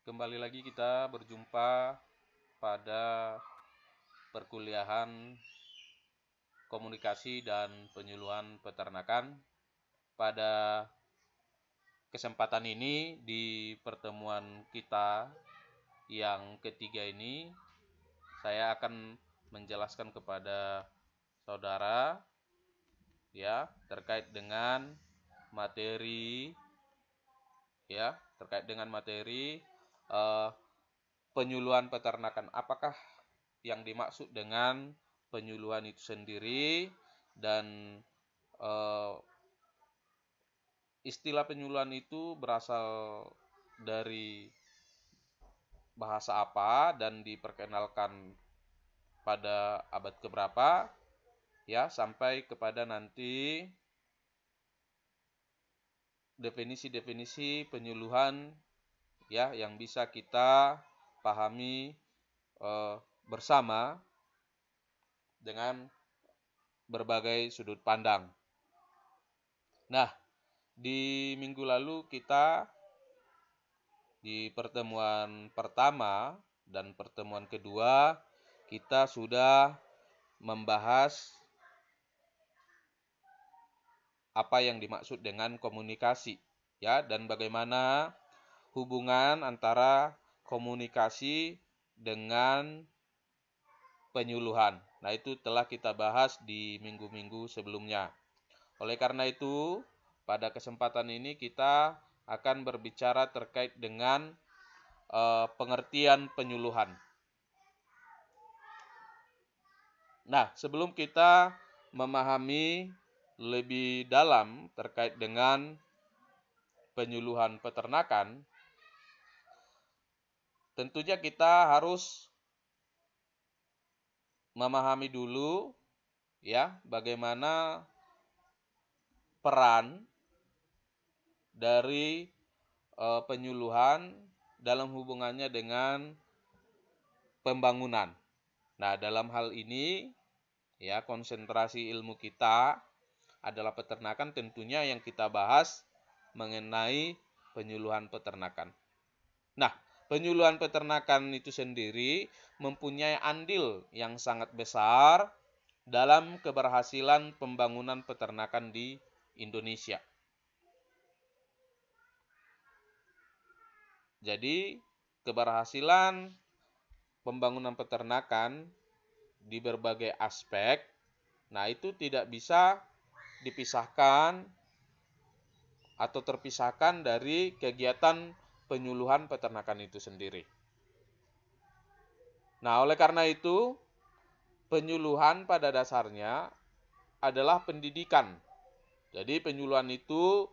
Kembali lagi kita berjumpa pada perkuliahan komunikasi dan penyuluhan peternakan. Pada kesempatan ini, di pertemuan kita yang ketiga ini, saya akan menjelaskan kepada saudara ya terkait dengan materi eh, penyuluhan peternakan. Apakah yang dimaksud dengan penyuluhan itu sendiri, dan istilah penyuluhan itu berasal dari bahasa apa dan diperkenalkan pada abad keberapa, ya, sampai kepada nanti definisi-definisi penyuluhan ya yang bisa kita pahami bersama dengan berbagai sudut pandang. Nah, di minggu lalu kita di pertemuan pertama dan pertemuan kedua kita sudah membahas apa yang dimaksud dengan komunikasi ya, dan bagaimana hubungan antara komunikasi dengan penyuluhan. Nah, itu telah kita bahas di minggu-minggu sebelumnya. Oleh karena itu, pada kesempatan ini kita akan berbicara terkait dengan pengertian penyuluhan. Nah, sebelum kita memahami lebih dalam terkait dengan penyuluhan peternakan, tentunya kita harus memahami dulu ya bagaimana peran dari penyuluhan dalam hubungannya dengan pembangunan. Nah, dalam hal ini ya konsentrasi ilmu kita adalah peternakan, tentunya yang kita bahas mengenai penyuluhan peternakan. Nah, penyuluhan peternakan itu sendiri mempunyai andil yang sangat besar dalam keberhasilan pembangunan peternakan di Indonesia. Jadi, keberhasilan pembangunan peternakan di berbagai aspek, nah itu tidak bisa dipisahkan atau terpisahkan dari kegiatan penyuluhan peternakan itu sendiri. Nah, oleh karena itu, penyuluhan pada dasarnya adalah pendidikan. Jadi penyuluhan itu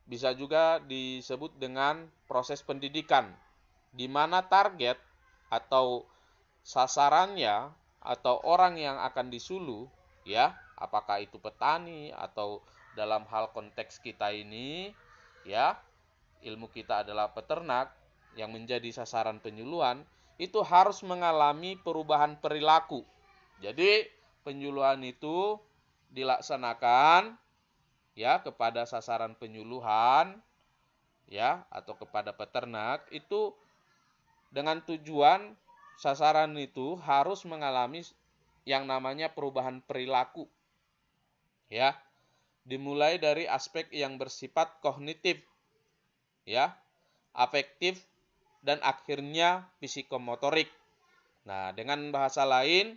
bisa juga disebut dengan proses pendidikan, di mana target atau sasarannya atau orang yang akan disuluh ya, apakah itu petani atau dalam hal konteks kita ini ya, ilmu kita adalah peternak yang menjadi sasaran penyuluhan, itu harus mengalami perubahan perilaku. Jadi penyuluhan itu dilaksanakan ya kepada sasaran penyuluhan ya atau kepada peternak itu dengan tujuan sasaran itu harus mengalami yang namanya perubahan perilaku ya, dimulai dari aspek yang bersifat kognitif ya, afektif, dan akhirnya psikomotorik. Nah, dengan bahasa lain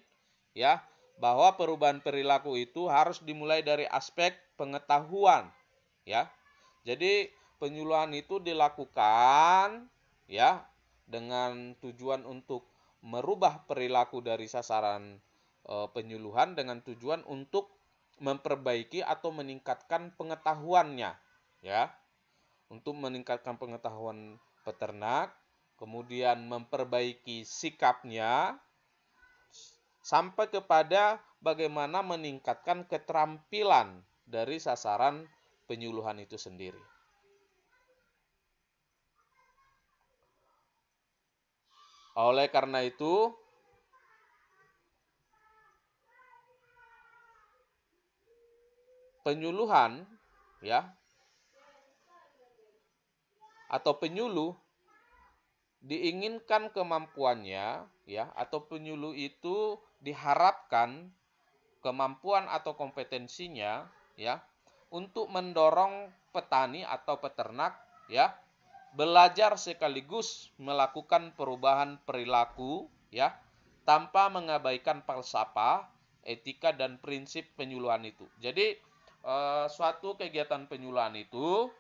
ya, bahwa perubahan perilaku itu harus dimulai dari aspek pengetahuan ya. Jadi penyuluhan itu dilakukan ya dengan tujuan untuk merubah perilaku dari sasaran penyuluhan dengan tujuan untuk memperbaiki atau meningkatkan pengetahuannya ya. Untuk meningkatkan pengetahuan peternak, kemudian memperbaiki sikapnya, sampai kepada bagaimana meningkatkan keterampilan dari sasaran penyuluhan itu sendiri. Oleh karena itu, penyuluhan ya atau penyuluh diinginkan kemampuannya ya, atau penyuluh itu diharapkan kemampuan atau kompetensinya ya untuk mendorong petani atau peternak ya belajar sekaligus melakukan perubahan perilaku ya tanpa mengabaikan falsafah, etika dan prinsip penyuluhan itu. Jadi suatu kegiatan penyuluhan itu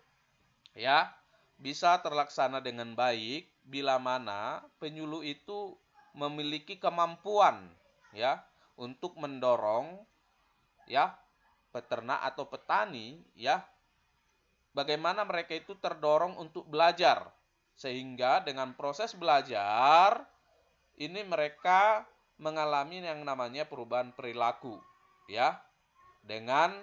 ya bisa terlaksana dengan baik bila mana penyuluh itu memiliki kemampuan ya untuk mendorong ya peternak atau petani ya bagaimana mereka itu terdorong untuk belajar, sehingga dengan proses belajar ini mereka mengalami yang namanya perubahan perilaku ya dengan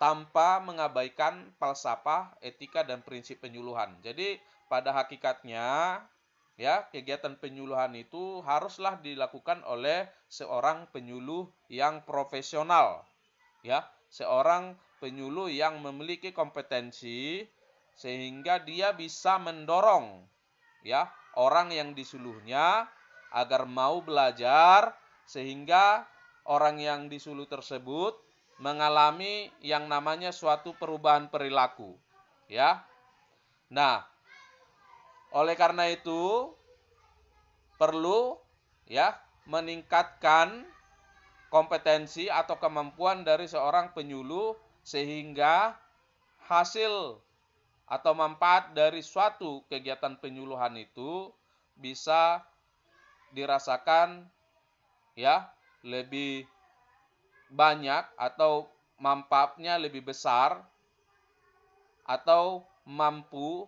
tanpa mengabaikan falsafah, etika dan prinsip penyuluhan. Jadi pada hakikatnya ya kegiatan penyuluhan itu haruslah dilakukan oleh seorang penyuluh yang profesional ya, seorang penyuluh yang memiliki kompetensi sehingga dia bisa mendorong ya orang yang disuluhnya agar mau belajar, sehingga orang yang disuluh tersebut mengalami yang namanya suatu perubahan perilaku ya. Nah, oleh karena itu perlu ya meningkatkan kompetensi atau kemampuan dari seorang penyuluh sehingga hasil atau manfaat dari suatu kegiatan penyuluhan itu bisa dirasakan ya lebih banyak atau manfaatnya lebih besar atau mampu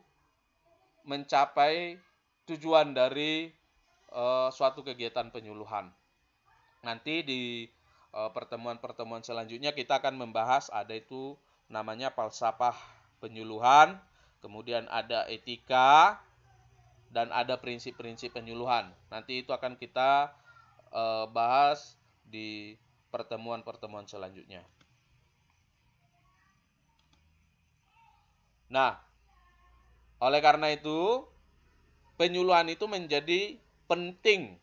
mencapai tujuan dari suatu kegiatan penyuluhan. Nanti di pertemuan-pertemuan selanjutnya kita akan membahas ada itu namanya falsafah penyuluhan, kemudian ada etika dan ada prinsip-prinsip penyuluhan. Nanti itu akan kita bahas di pertemuan-pertemuan selanjutnya. Nah, oleh karena itu penyuluhan itu menjadi penting.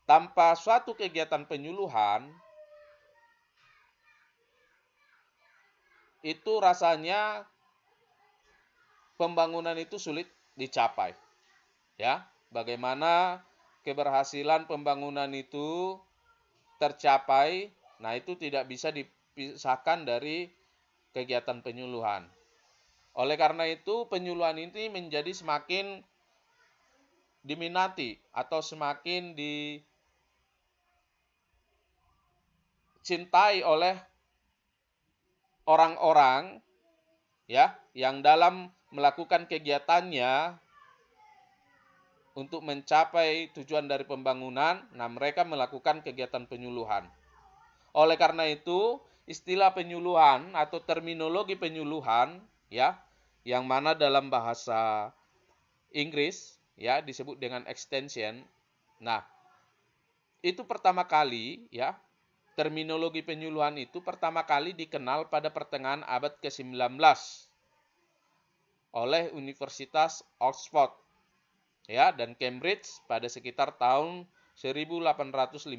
Tanpa suatu kegiatan penyuluhan itu rasanya pembangunan itu sulit dicapai. Ya, bagaimana keberhasilan pembangunan itu tercapai, nah itu tidak bisa dipisahkan dari kegiatan penyuluhan. Oleh karena itu penyuluhan ini menjadi semakin diminati atau semakin dicintai oleh orang-orang ya yang dalam melakukan kegiatannya untuk mencapai tujuan dari pembangunan, nah mereka melakukan kegiatan penyuluhan. Oleh karena itu, istilah penyuluhan atau terminologi penyuluhan ya, yang mana dalam bahasa Inggris ya disebut dengan extension. Nah, itu pertama kali ya, terminologi penyuluhan itu pertama kali dikenal pada pertengahan abad ke-19 oleh Universitas Oxford ya dan Cambridge pada sekitar tahun 1850.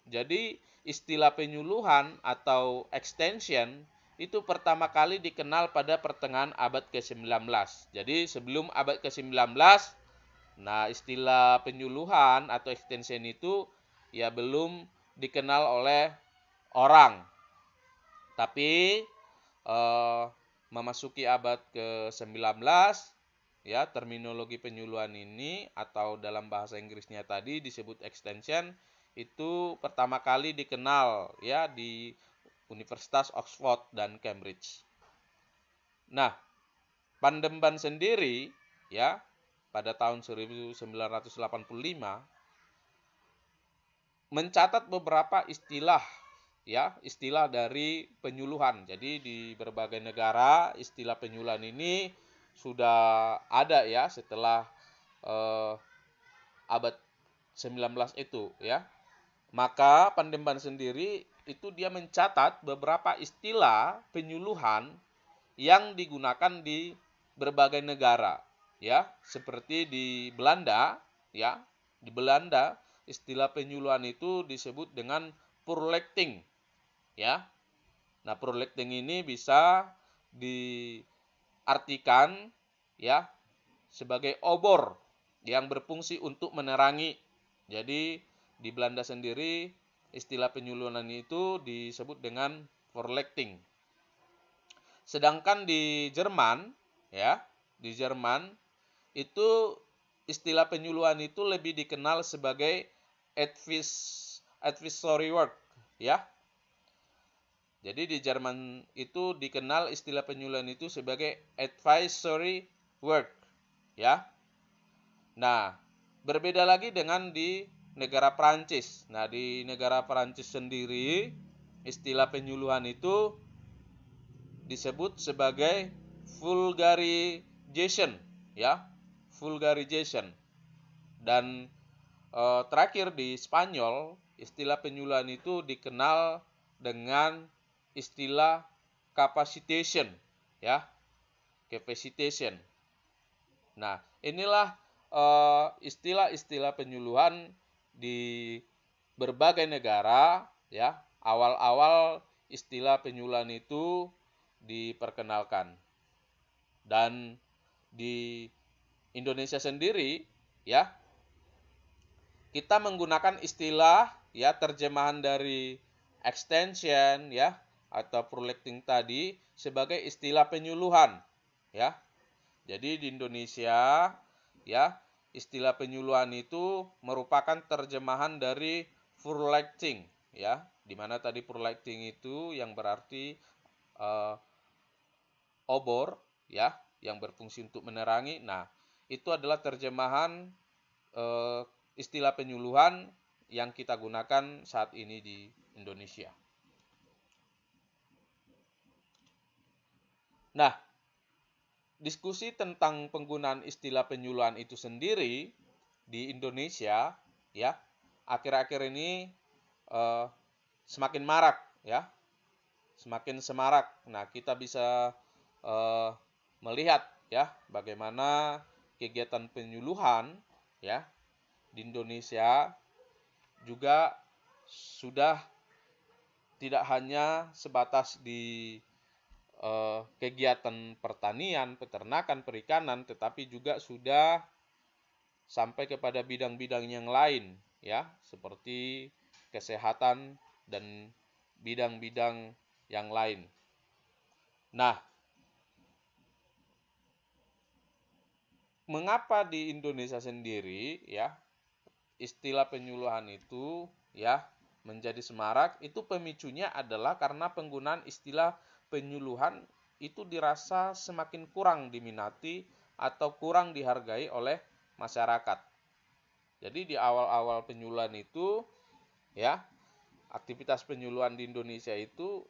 Jadi istilah penyuluhan atau extension itu pertama kali dikenal pada pertengahan abad ke-19. Jadi sebelum abad ke-19, nah istilah penyuluhan atau extension itu ya belum dikenal oleh orang. Tapi memasuki abad ke-19 ya terminologi penyuluhan ini atau dalam bahasa Inggrisnya tadi disebut extension itu pertama kali dikenal ya di Universitas Oxford dan Cambridge. Nah, Pandemban sendiri ya pada tahun 1985 mencatat beberapa istilah ya, istilah dari penyuluhan. Jadi di berbagai negara istilah penyuluhan ini sudah ada ya setelah abad 19 itu ya. Maka Pandemban sendiri itu dia mencatat beberapa istilah penyuluhan yang digunakan di berbagai negara, ya. Seperti di Belanda, ya. Di Belanda istilah penyuluhan itu disebut dengan prolecting, ya. Nah, prolecting ini bisa diartikan, ya, sebagai obor yang berfungsi untuk menerangi. Jadi di Belanda sendiri istilah penyuluhan itu disebut dengan prolecting. Sedangkan di Jerman, ya, di Jerman itu istilah penyuluhan itu lebih dikenal sebagai advisory work, ya. Jadi di Jerman itu dikenal istilah penyuluhan itu sebagai advisory work, ya. Nah, berbeda lagi dengan di negara Prancis. Nah, di negara Prancis sendiri istilah penyuluhan itu disebut sebagai vulgarization, ya. Vulgarization. Dan terakhir di Spanyol, istilah penyuluhan itu dikenal dengan istilah capacitation, ya. Capacitation. Nah, inilah istilah-istilah penyuluhan di berbagai negara, ya. Awal-awal istilah penyuluhan itu diperkenalkan. Dan di Indonesia sendiri, ya, kita menggunakan istilah, ya, terjemahan dari extension, ya, atau prolecting tadi sebagai istilah penyuluhan, ya. Jadi di Indonesia, ya, istilah penyuluhan itu merupakan terjemahan dari prolecting, ya, di mana tadi prolecting itu yang berarti obor, ya, yang berfungsi untuk menerangi. Nah, itu adalah terjemahan istilah penyuluhan yang kita gunakan saat ini di Indonesia. Nah, diskusi tentang penggunaan istilah penyuluhan itu sendiri di Indonesia, ya, akhir-akhir ini semakin marak, ya, semakin semarak. Nah, kita bisa melihat, ya, bagaimana kegiatan penyuluhan, ya, di Indonesia juga sudah tidak hanya sebatas di kegiatan pertanian, peternakan, perikanan, tetapi juga sudah sampai kepada bidang-bidang yang lain, ya, seperti kesehatan dan bidang-bidang yang lain. Nah, mengapa di Indonesia sendiri, ya, istilah penyuluhan itu, ya, menjadi semarak? Itu pemicunya adalah karena penggunaan istilah penyuluhan itu dirasa semakin kurang diminati atau kurang dihargai oleh masyarakat. Jadi di awal-awal penyuluhan itu, ya, aktivitas penyuluhan di Indonesia itu,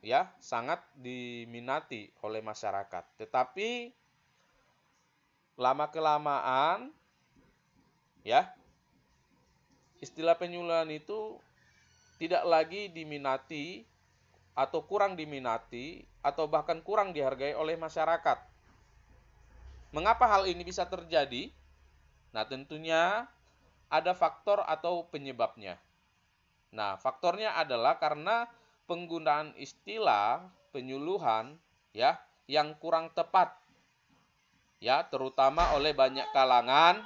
ya, sangat diminati oleh masyarakat. Tetapi lama-kelamaan, ya, istilah penyuluhan itu tidak lagi diminati atau kurang diminati atau bahkan kurang dihargai oleh masyarakat. Mengapa hal ini bisa terjadi? Nah, tentunya ada faktor atau penyebabnya. Nah, faktornya adalah karena penggunaan istilah penyuluhan, ya, yang kurang tepat, ya, terutama oleh banyak kalangan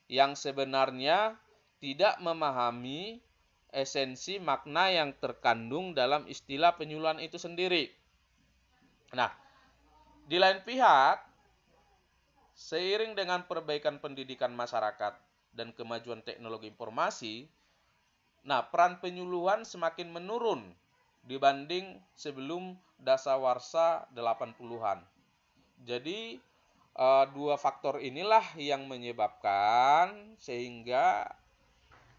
yang sebenarnya tidak memahami esensi makna yang terkandung dalam istilah penyuluhan itu sendiri. Nah, di lain pihak, seiring dengan perbaikan pendidikan masyarakat dan kemajuan teknologi informasi, nah, peran penyuluhan semakin menurun dibanding sebelum dasawarsa 80-an. Jadi dua faktor inilah yang menyebabkan sehingga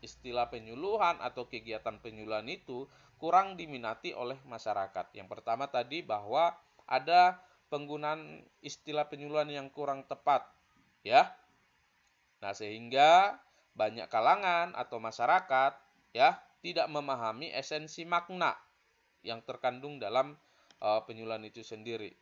istilah penyuluhan atau kegiatan penyuluhan itu kurang diminati oleh masyarakat. Yang pertama tadi bahwa ada penggunaan istilah penyuluhan yang kurang tepat, ya. Nah, sehingga banyak kalangan atau masyarakat, ya, tidak memahami esensi makna yang terkandung dalam penyuluhan itu sendiri.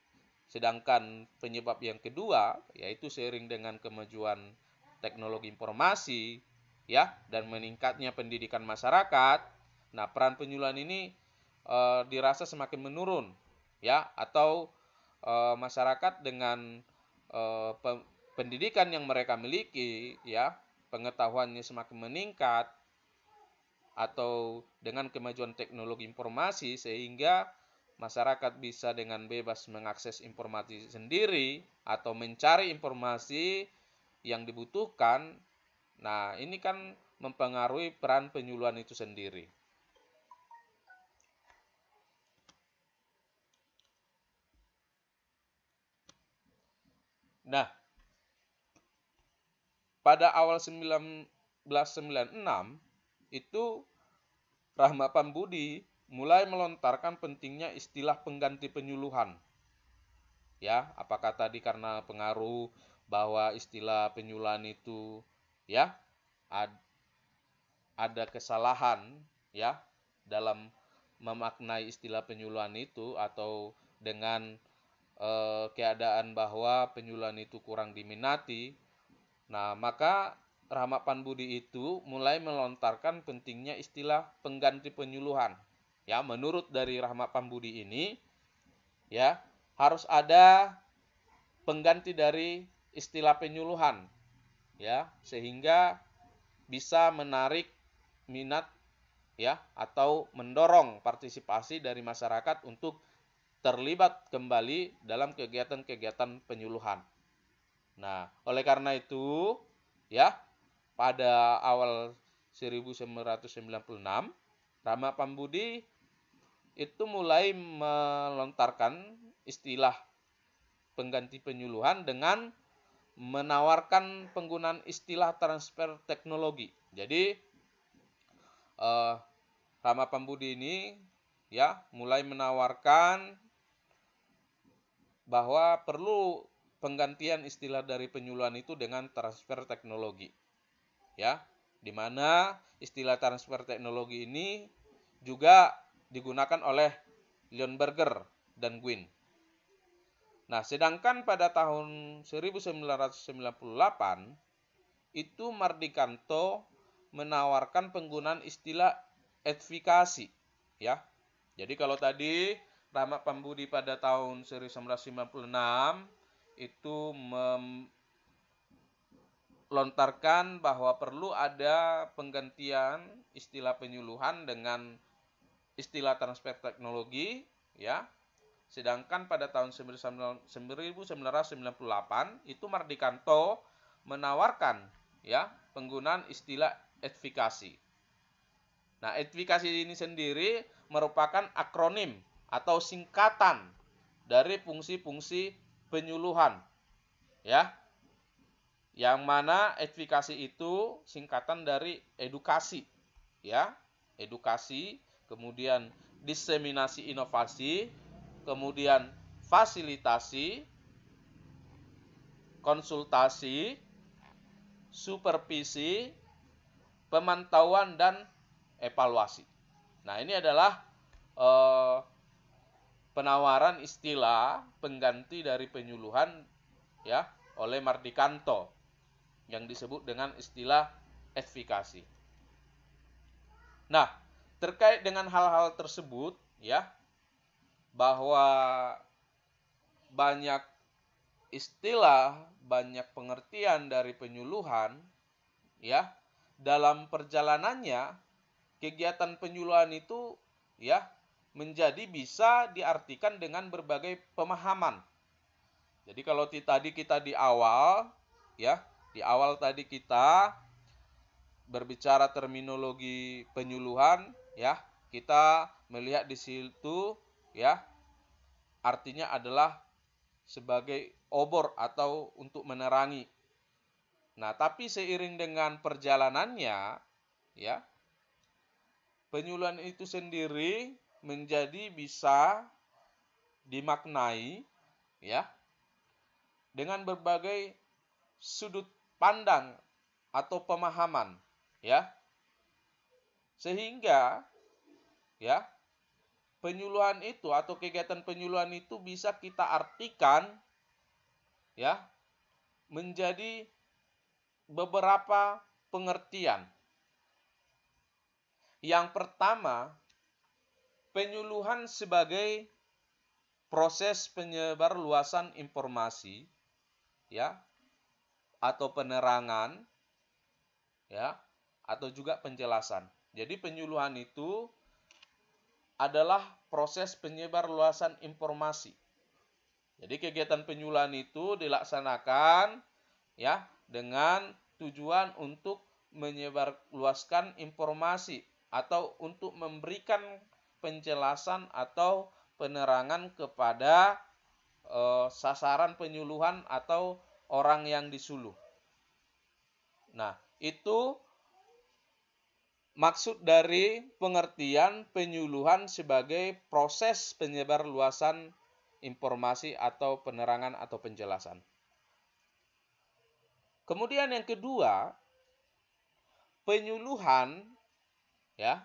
Sedangkan penyebab yang kedua yaitu seiring dengan kemajuan teknologi informasi ya dan meningkatnya pendidikan masyarakat, nah peran penyuluhan ini dirasa semakin menurun ya atau masyarakat dengan pendidikan yang mereka miliki ya pengetahuannya semakin meningkat atau dengan kemajuan teknologi informasi sehingga masyarakat bisa dengan bebas mengakses informasi sendiri atau mencari informasi yang dibutuhkan. Nah, ini kan mempengaruhi peran penyuluhan itu sendiri. Nah, pada awal 1996 itu Rahmat Pambudi mulai melontarkan pentingnya istilah pengganti penyuluhan. Ya, apakah tadi karena pengaruh bahwa istilah penyuluhan itu ya ada kesalahan ya dalam memaknai istilah penyuluhan itu atau dengan keadaan bahwa penyuluhan itu kurang diminati. Nah, maka Rahmat Pambudi itu mulai melontarkan pentingnya istilah pengganti penyuluhan. Ya, menurut dari Rahmat Pambudi ini, ya, harus ada pengganti dari istilah penyuluhan. Ya, sehingga bisa menarik minat ya atau mendorong partisipasi dari masyarakat untuk terlibat kembali dalam kegiatan-kegiatan penyuluhan. Nah, oleh karena itu, ya, pada awal 1996, Rahmat Pambudi itu mulai melontarkan istilah pengganti penyuluhan dengan menawarkan penggunaan istilah transfer teknologi. Jadi, Rahmat Pambudi ini ya mulai menawarkan bahwa perlu penggantian istilah dari penyuluhan itu dengan transfer teknologi. Ya, di mana istilah transfer teknologi ini juga digunakan oleh Leon Berger dan Gwyn. Nah, sedangkan pada tahun 1998 itu Mardikanto menawarkan penggunaan istilah advokasi, ya. Jadi kalau tadi Rahmat Pambudi pada tahun 1996 itu lontarkan bahwa perlu ada penggantian istilah penyuluhan dengan istilah transfer teknologi ya. Sedangkan pada tahun 1998 itu Mardikanto menawarkan ya penggunaan istilah advokasi. Nah, advokasi ini sendiri merupakan akronim atau singkatan dari fungsi-fungsi penyuluhan ya. Yang mana advokasi itu singkatan dari edukasi, ya, edukasi, kemudian diseminasi inovasi, kemudian fasilitasi, konsultasi, supervisi, pemantauan dan evaluasi. Nah, ini adalah penawaran istilah pengganti dari penyuluhan ya oleh Mardikanto yang disebut dengan istilah advokasi. Nah, terkait dengan hal-hal tersebut ya bahwa banyak istilah, banyak pengertian dari penyuluhan ya dalam perjalanannya kegiatan penyuluhan itu ya menjadi bisa diartikan dengan berbagai pemahaman. Jadi kalau tadi kita di awal ya di awal tadi kita berbicara terminologi penyuluhan ya, kita melihat di situ ya, artinya adalah sebagai obor atau untuk menerangi. Nah, tapi seiring dengan perjalanannya ya, penyuluhan itu sendiri menjadi bisa dimaknai ya dengan berbagai sudut pandang atau pemahaman ya sehingga ya penyuluhan itu atau kegiatan penyuluhan itu bisa kita artikan ya menjadi beberapa pengertian. Yang pertama, penyuluhan sebagai proses penyebarluasan informasi ya atau penerangan ya atau juga penjelasan. Jadi penyuluhan itu adalah proses penyebarluasan informasi. Jadi kegiatan penyuluhan itu dilaksanakan ya dengan tujuan untuk menyebarluaskan informasi atau untuk memberikan penjelasan atau penerangan kepada sasaran penyuluhan atau orang yang disuluh. Nah, itu maksud dari pengertian penyuluhan sebagai proses penyebarluasan informasi atau penerangan atau penjelasan. Kemudian yang kedua, penyuluhan ya.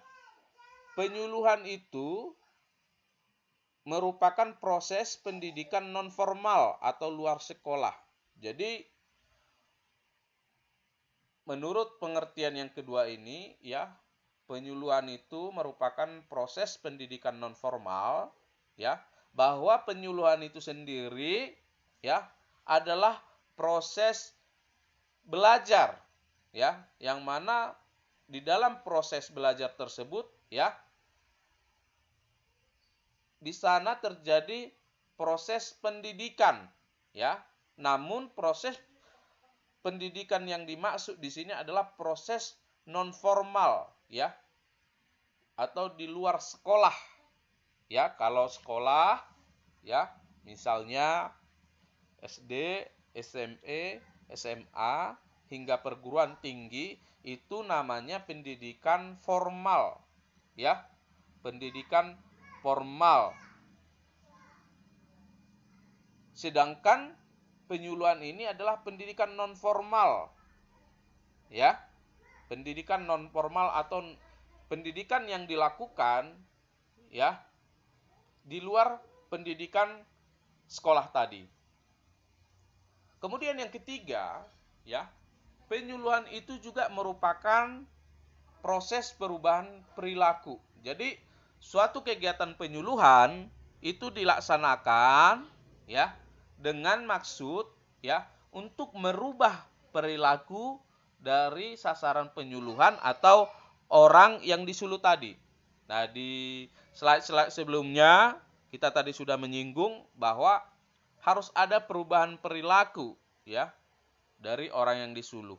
Penyuluhan itu merupakan proses pendidikan non formal atau luar sekolah. Jadi menurut pengertian yang kedua ini ya, penyuluhan itu merupakan proses pendidikan non formal ya, bahwa penyuluhan itu sendiri ya adalah proses belajar ya, yang mana di dalam proses belajar tersebut ya di sana terjadi proses pendidikan ya. Namun proses pendidikan yang dimaksud di sini adalah proses non formal ya atau di luar sekolah. Ya, kalau sekolah ya misalnya SD, SMP, SMA hingga perguruan tinggi itu namanya pendidikan formal ya. Pendidikan formal. Sedangkan penyuluhan ini adalah pendidikan non formal. Ya. Pendidikan non formal atau pendidikan yang dilakukan ya di luar pendidikan sekolah tadi. Kemudian yang ketiga, ya, penyuluhan itu juga merupakan proses perubahan perilaku. Jadi, suatu kegiatan penyuluhan itu dilaksanakan ya dengan maksud ya untuk merubah perilaku dari sasaran penyuluhan atau orang yang disuluh tadi. Nah, di slide-slide sebelumnya kita tadi sudah menyinggung bahwa harus ada perubahan perilaku ya dari orang yang disuluh.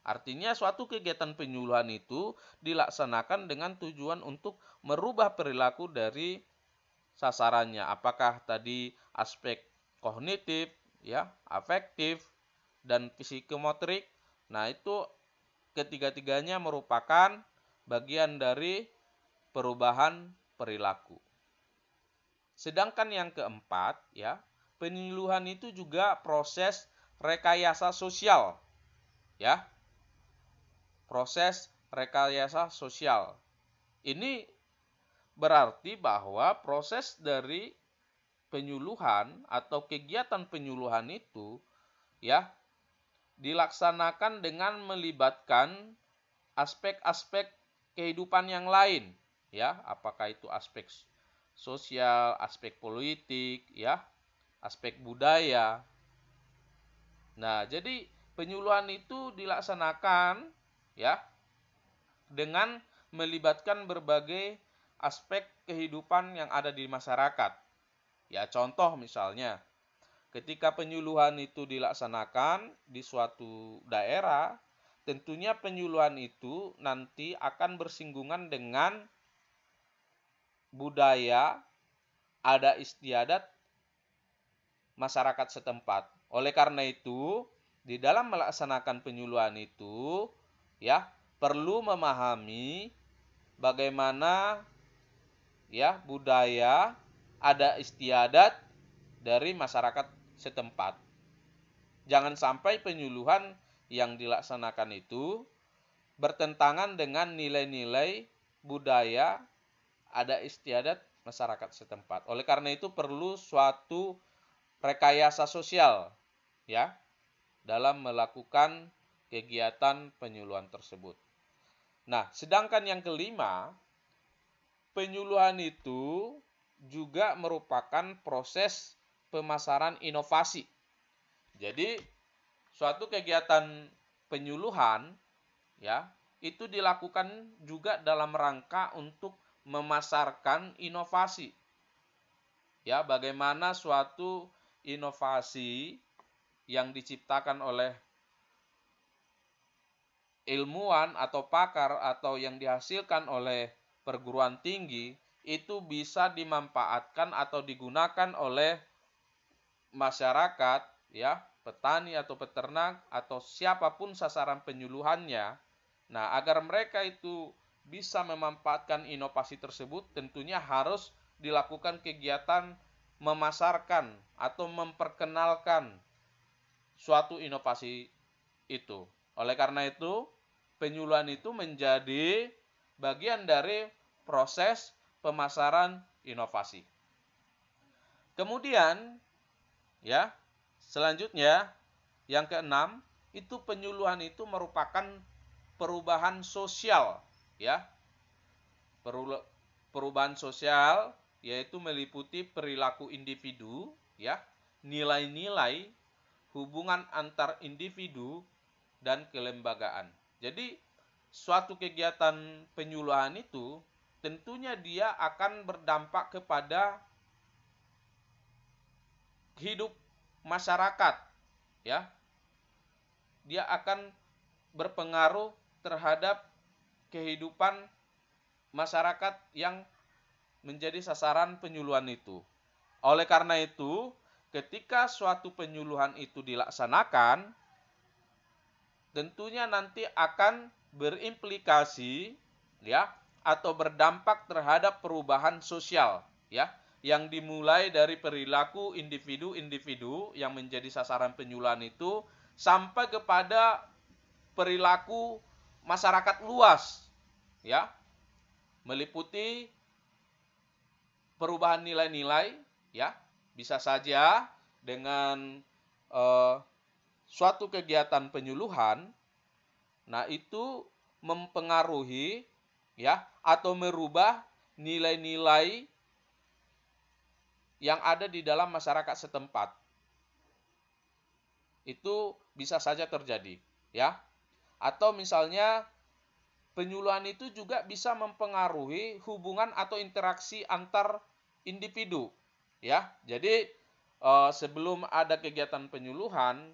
Artinya suatu kegiatan penyuluhan itu dilaksanakan dengan tujuan untuk merubah perilaku dari sasarannya. Apakah tadi aspek kognitif, ya, afektif, dan psikomotorik. Nah, itu ketiga-tiganya merupakan bagian dari perubahan perilaku. Sedangkan yang keempat, ya, penyuluhan itu juga proses rekayasa sosial. Ya. Proses rekayasa sosial. Ini berarti bahwa proses dari penyuluhan atau kegiatan penyuluhan itu ya dilaksanakan dengan melibatkan aspek-aspek kehidupan yang lain, ya, apakah itu aspek sosial, aspek politik, ya, aspek budaya. Nah, jadi penyuluhan itu dilaksanakan ya dengan melibatkan berbagai aspek kehidupan yang ada di masyarakat. Ya, contoh misalnya, ketika penyuluhan itu dilaksanakan di suatu daerah, tentunya penyuluhan itu nanti akan bersinggungan dengan budaya, adat istiadat masyarakat setempat. Oleh karena itu, di dalam melaksanakan penyuluhan itu, ya, perlu memahami bagaimana ya budaya, adat istiadat dari masyarakat setempat. Jangan sampai penyuluhan yang dilaksanakan itu bertentangan dengan nilai-nilai budaya, adat istiadat masyarakat setempat. Oleh karena itu perlu suatu rekayasa sosial ya dalam melakukan kegiatan penyuluhan tersebut. Nah, sedangkan yang kelima, penyuluhan itu juga merupakan proses pemasaran inovasi. Jadi, suatu kegiatan penyuluhan ya, itu dilakukan juga dalam rangka untuk memasarkan inovasi. Ya, bagaimana suatu inovasi yang diciptakan oleh ilmuwan atau pakar atau yang dihasilkan oleh perguruan tinggi itu bisa dimanfaatkan atau digunakan oleh masyarakat ya, petani atau peternak atau siapapun sasaran penyuluhannya. Nah, agar mereka itu bisa memanfaatkan inovasi tersebut tentunya harus dilakukan kegiatan memasarkan atau memperkenalkan suatu inovasi itu. Oleh karena itu, penyuluhan itu menjadi bagian dari proses pemasaran inovasi. Kemudian, ya, selanjutnya yang keenam, itu penyuluhan itu merupakan perubahan sosial, ya. Perubahan sosial yaitu meliputi perilaku individu, ya, nilai-nilai, hubungan antar individu dan kelembagaan. Jadi, suatu kegiatan penyuluhan itu tentunya dia akan berdampak kepada hidup masyarakat, ya. Dia akan berpengaruh terhadap kehidupan masyarakat yang menjadi sasaran penyuluhan itu. Oleh karena itu, ketika suatu penyuluhan itu dilaksanakan, tentunya nanti akan berimplikasi ya atau berdampak terhadap perubahan sosial ya yang dimulai dari perilaku individu-individu yang menjadi sasaran penyuluhan itu sampai kepada perilaku masyarakat luas ya, meliputi perubahan nilai-nilai ya, bisa saja dengan suatu kegiatan penyuluhan, nah itu mempengaruhi ya atau merubah nilai-nilai yang ada di dalam masyarakat setempat. Itu bisa saja terjadi, ya. Atau misalnya penyuluhan itu juga bisa mempengaruhi hubungan atau interaksi antar individu, ya. Jadi sebelum ada kegiatan penyuluhan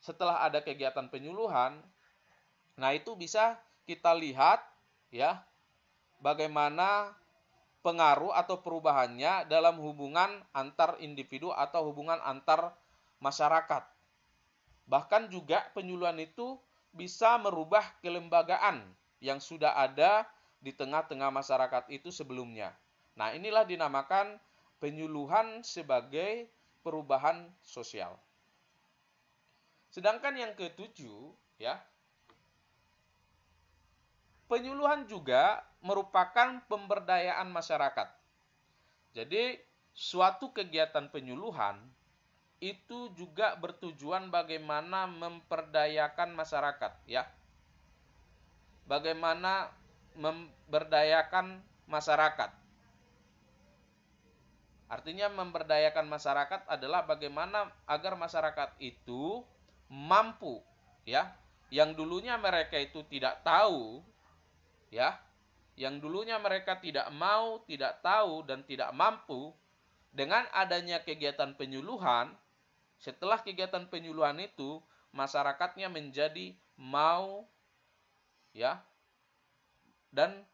setelah ada kegiatan penyuluhan, nah itu bisa kita lihat ya bagaimana pengaruh atau perubahannya dalam hubungan antar individu atau hubungan antar masyarakat. Bahkan juga penyuluhan itu bisa merubah kelembagaan yang sudah ada di tengah-tengah masyarakat itu sebelumnya. Nah, inilah dinamakan penyuluhan sebagai perubahan sosial. Sedangkan yang ketujuh, ya, penyuluhan juga merupakan pemberdayaan masyarakat. Jadi, suatu kegiatan penyuluhan itu juga bertujuan bagaimana memperdayakan masyarakat, ya. Bagaimana memberdayakan masyarakat. Artinya memberdayakan masyarakat adalah bagaimana agar masyarakat itu mampu, ya. Yang dulunya mereka itu tidak tahu, ya. Yang dulunya mereka tidak mau, tidak tahu dan tidak mampu, dengan adanya kegiatan penyuluhan, setelah kegiatan penyuluhan itu masyarakatnya menjadi mau, ya, dan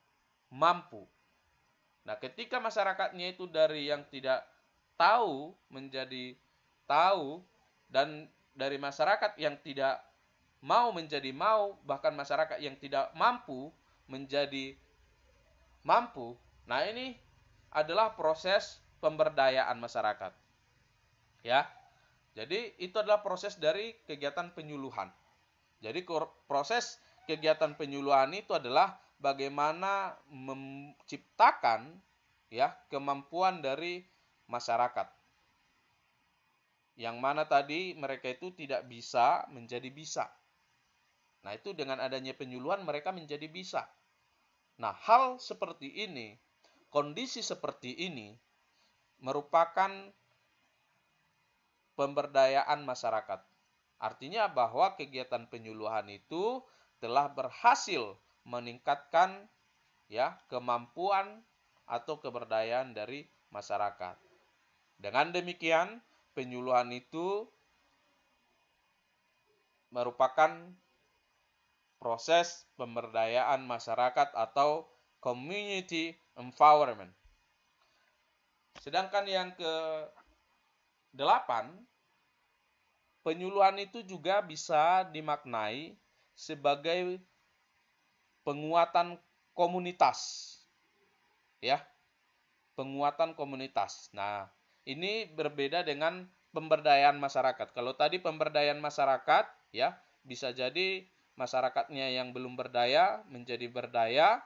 mampu. Nah, ketika masyarakatnya itu dari yang tidak tahu menjadi tahu, dan dari masyarakat yang tidak mau menjadi mau, bahkan masyarakat yang tidak mampu menjadi mampu. Nah, ini adalah proses pemberdayaan masyarakat. Ya. Jadi, itu adalah proses dari kegiatan penyuluhan. Jadi, proses kegiatan penyuluhan itu adalah bagaimana menciptakan ya kemampuan dari masyarakat. Yang mana tadi mereka itu tidak bisa menjadi bisa. Nah, itu dengan adanya penyuluhan mereka menjadi bisa. Nah, hal seperti ini, kondisi seperti ini merupakan pemberdayaan masyarakat. Artinya bahwa kegiatan penyuluhan itu telah berhasil meningkatkan ya kemampuan atau keberdayaan dari masyarakat. Dengan demikian, penyuluhan itu merupakan proses pemberdayaan masyarakat atau community empowerment. Sedangkan yang ke-8, penyuluhan itu juga bisa dimaknai sebagai penguatan komunitas. Ya. Penguatan komunitas. Nah, ini berbeda dengan pemberdayaan masyarakat. Kalau tadi pemberdayaan masyarakat, ya, bisa jadi masyarakatnya yang belum berdaya menjadi berdaya.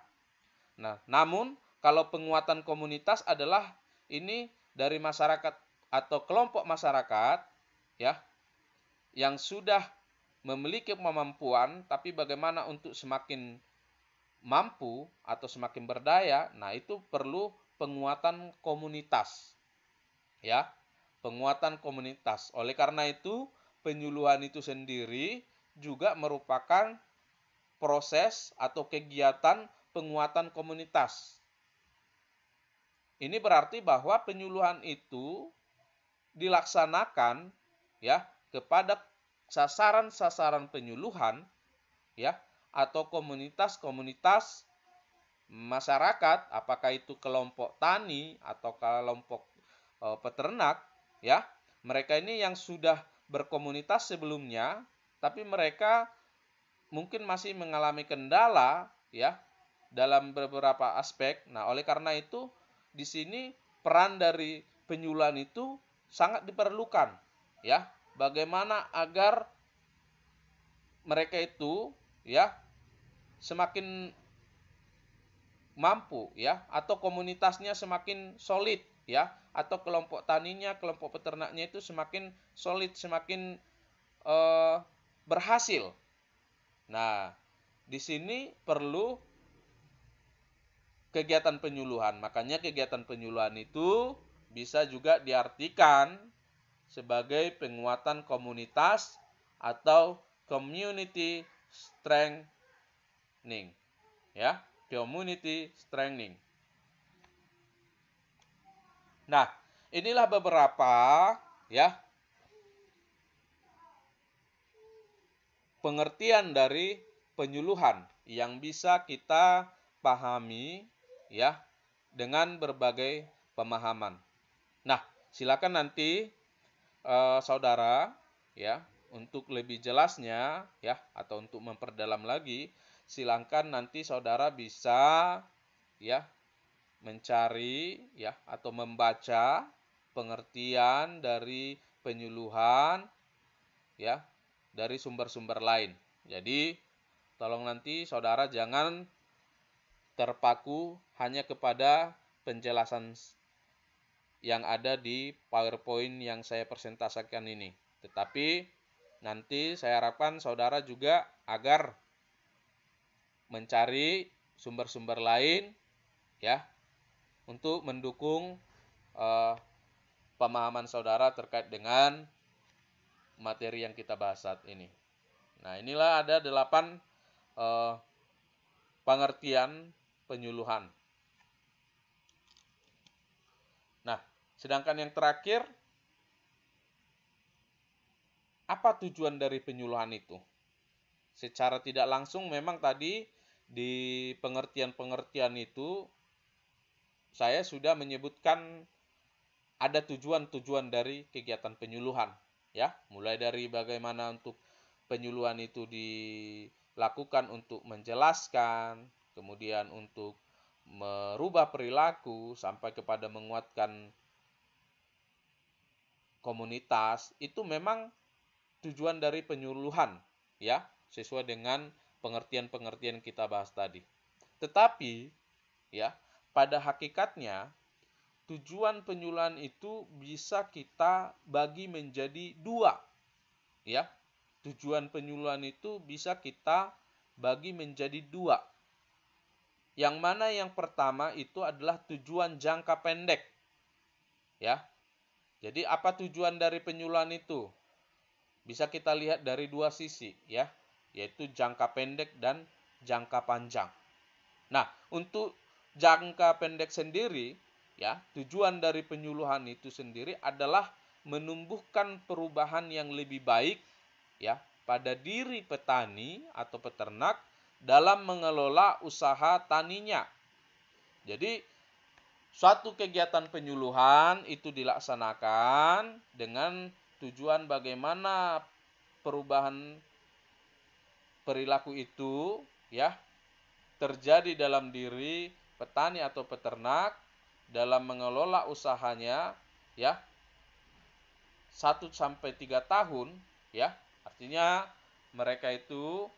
Nah, namun kalau penguatan komunitas adalah ini dari masyarakat atau kelompok masyarakat, ya, yang sudah memiliki kemampuan, tapi bagaimana untuk semakin mampu atau semakin berdaya, nah itu perlu penguatan komunitas. Ya, penguatan komunitas. Oleh karena itu, penyuluhan itu sendiri juga merupakan proses atau kegiatan penguatan komunitas. Ini berarti bahwa penyuluhan itu dilaksanakan ya kepada sasaran-sasaran penyuluhan ya atau komunitas-komunitas masyarakat, apakah itu kelompok tani atau kelompok peternak ya. Mereka ini yang sudah berkomunitas sebelumnya, tapi mereka mungkin masih mengalami kendala ya dalam beberapa aspek. Nah, oleh karena itu di sini peran dari penyuluhan itu sangat diperlukan ya. Bagaimana agar mereka itu ya semakin mampu ya atau komunitasnya semakin solid ya atau kelompok taninya, kelompok peternaknya itu semakin solid, semakin berhasil. Nah, di sini perlu kegiatan penyuluhan. Makanya kegiatan penyuluhan itu bisa juga diartikan sebagai penguatan komunitas atau community strengthening. Ya, community strengthening. Nah, inilah beberapa ya pengertian dari penyuluhan yang bisa kita pahami ya dengan berbagai pemahaman. Nah, silakan nanti saudara ya untuk lebih jelasnya ya atau untuk memperdalam lagi, silakan nanti saudara bisa ya mencari ya atau membaca pengertian dari penyuluhan ya dari sumber-sumber lain. Jadi tolong nanti saudara jangan terpaku hanya kepada penjelasan yang ada di PowerPoint yang saya presentasikan ini. Tetapi nanti saya harapkan saudara juga agar mencari sumber-sumber lain ya untuk mendukung pemahaman saudara terkait dengan materi yang kita bahas saat ini. Nah, inilah ada 8 pengertian penyuluhan. Nah, sedangkan yang terakhir, apa tujuan dari penyuluhan itu? Secara tidak langsung memang tadi di pengertian-pengertian itu saya sudah menyebutkan ada tujuan-tujuan dari kegiatan penyuluhan ya, mulai dari bagaimana untuk penyuluhan itu dilakukan untuk menjelaskan, kemudian untuk merubah perilaku sampai kepada menguatkan komunitas. Itu memang tujuan dari penyuluhan ya, sesuai dengan pengertian-pengertian kita bahas tadi. Tetapi ya, pada hakikatnya tujuan penyuluhan itu bisa kita bagi menjadi dua, ya. Tujuan penyuluhan itu bisa kita bagi menjadi dua. Yang mana yang pertama itu adalah tujuan jangka pendek, ya. Jadi apa tujuan dari penyuluhan itu? Bisa kita lihat dari dua sisi, ya, yaitu jangka pendek dan jangka panjang. Nah, untuk jangka pendek sendiri, ya, tujuan dari penyuluhan itu sendiri adalah menumbuhkan perubahan yang lebih baik, ya, pada diri petani atau peternak dalam mengelola usaha taninya. Jadi, suatu kegiatan penyuluhan itu dilaksanakan dengan tujuan bagaimana perubahan perilaku itu, ya, terjadi dalam diri petani atau peternak dalam mengelola usahanya, ya, 1 sampai 3 tahun, ya. Artinya mereka itu,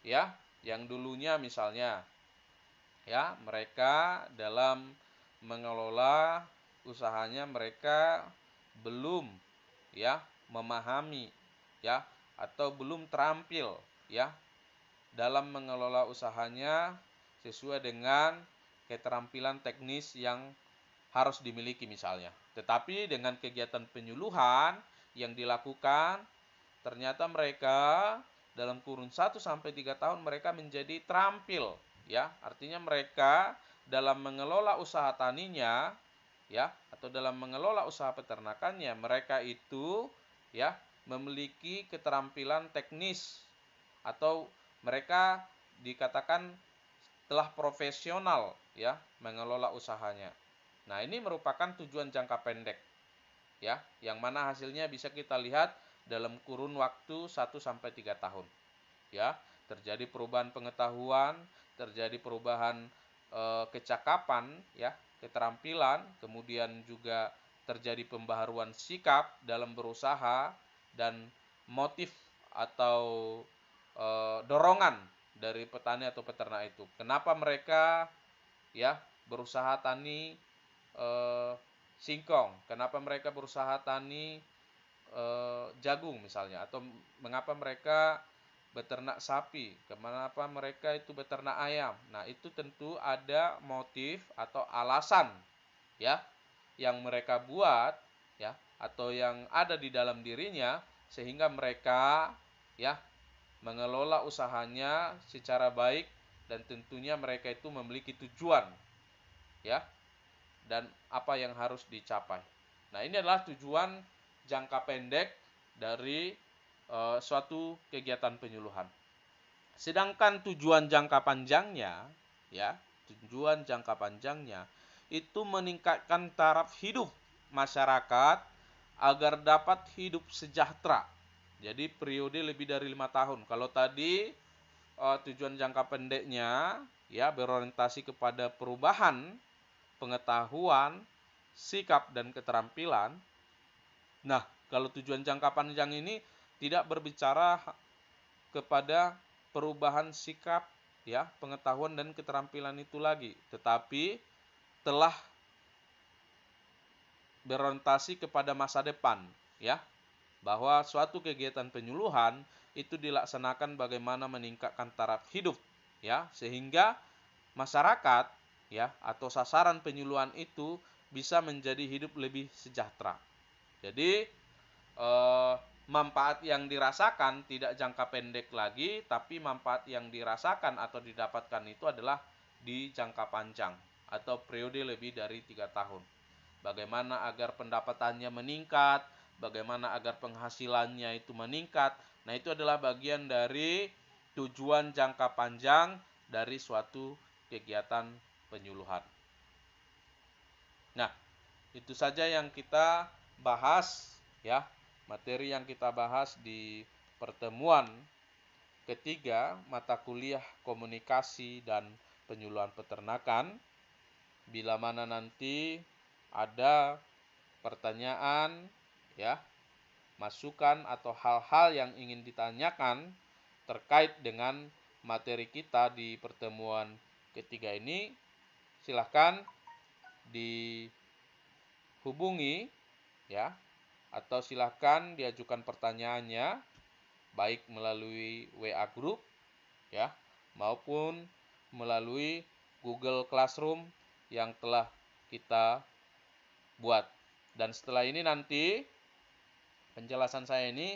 ya, yang dulunya misalnya, ya, mereka dalam mengelola usahanya mereka belum, ya, memahami, ya, atau belum terampil, ya, dalam mengelola usahanya sesuai dengan keterampilan teknis yang harus dimiliki misalnya. Tetapi dengan kegiatan penyuluhan yang dilakukan, ternyata mereka dalam kurun 1 sampai 3 tahun mereka menjadi terampil, ya. Artinya mereka dalam mengelola usaha taninya, ya, atau dalam mengelola usaha peternakannya, mereka itu, ya, memiliki keterampilan teknis atau mereka dikatakan telah profesional, ya, mengelola usahanya. Nah, ini merupakan tujuan jangka pendek, ya, yang mana hasilnya bisa kita lihat dalam kurun waktu 1 sampai 3 tahun. Ya, terjadi perubahan pengetahuan, terjadi perubahan kecakapan, ya, keterampilan, kemudian juga terjadi pembaharuan sikap dalam berusaha dan motif atau dorongan dari petani atau peternak itu. Kenapa mereka, ya, berusaha tani singkong? Kenapa mereka berusaha tani jagung misalnya? Atau mengapa mereka beternak sapi? Kenapa mereka itu beternak ayam? Nah, itu tentu ada motif atau alasan, ya, yang mereka buat, ya, atau yang ada di dalam dirinya sehingga mereka, ya, mengelola usahanya secara baik dan tentunya mereka itu memiliki tujuan, ya, dan apa yang harus dicapai. Nah, ini adalah tujuan jangka pendek dari suatu kegiatan penyuluhan. Sedangkan tujuan jangka panjangnya, ya, tujuan jangka panjangnya itu meningkatkan taraf hidup masyarakat agar dapat hidup sejahtera. Jadi periode lebih dari 5 tahun. Kalau tadi tujuan jangka pendeknya, ya, berorientasi kepada perubahan pengetahuan, sikap dan keterampilan. Nah, kalau tujuan jangka panjang ini tidak berbicara kepada perubahan sikap, ya, pengetahuan dan keterampilan itu lagi, tetapi telah berorientasi kepada masa depan, ya, bahwa suatu kegiatan penyuluhan itu dilaksanakan bagaimana meningkatkan taraf hidup, ya, sehingga masyarakat, ya, atau sasaran penyuluhan itu bisa menjadi hidup lebih sejahtera. Jadi manfaat yang dirasakan tidak jangka pendek lagi, tapi manfaat yang dirasakan atau didapatkan itu adalah di jangka panjang atau periode lebih dari 3 tahun. Bagaimana agar pendapatannya meningkat, bagaimana agar penghasilannya itu meningkat. Nah, itu adalah bagian dari tujuan jangka panjang dari suatu kegiatan penyuluhan. Nah, itu saja yang kita bahas, ya, materi yang kita bahas di pertemuan ketiga mata kuliah komunikasi dan penyuluhan peternakan. Bila mana nanti ada pertanyaan, ya, masukan atau hal-hal yang ingin ditanyakan terkait dengan materi kita di pertemuan ketiga ini silahkan dihubungi ya, atau silahkan diajukan pertanyaannya baik melalui WA Group ya, maupun melalui Google Classroom yang telah kita buat. Dan setelah ini nanti penjelasan saya ini,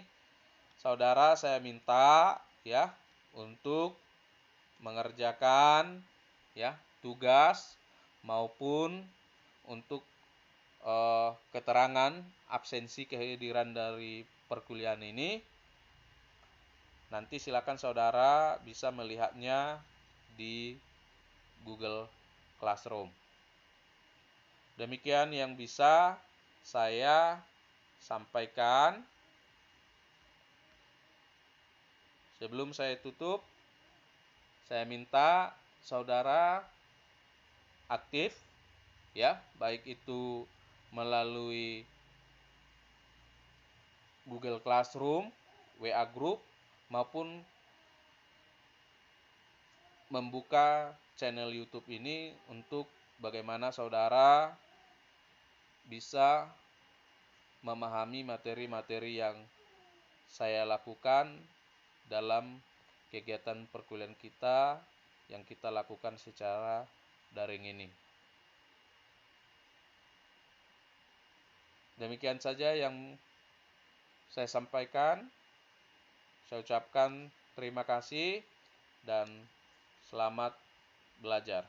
saudara saya minta ya untuk mengerjakan ya tugas maupun untuk keterangan absensi kehadiran dari perkuliahan ini. Nanti silakan saudara bisa melihatnya di Google Classroom. Demikian yang bisa saya sampaikan. Sebelum saya tutup, saya minta saudara aktif ya, baik itu melalui Google Classroom, WA Group, maupun membuka channel YouTube ini untuk bagaimana saudara bisa memahami materi-materi yang saya lakukan dalam kegiatan perkuliahan kita yang kita lakukan secara daring ini. Demikian saja yang saya sampaikan. Saya ucapkan terima kasih dan selamat belajar.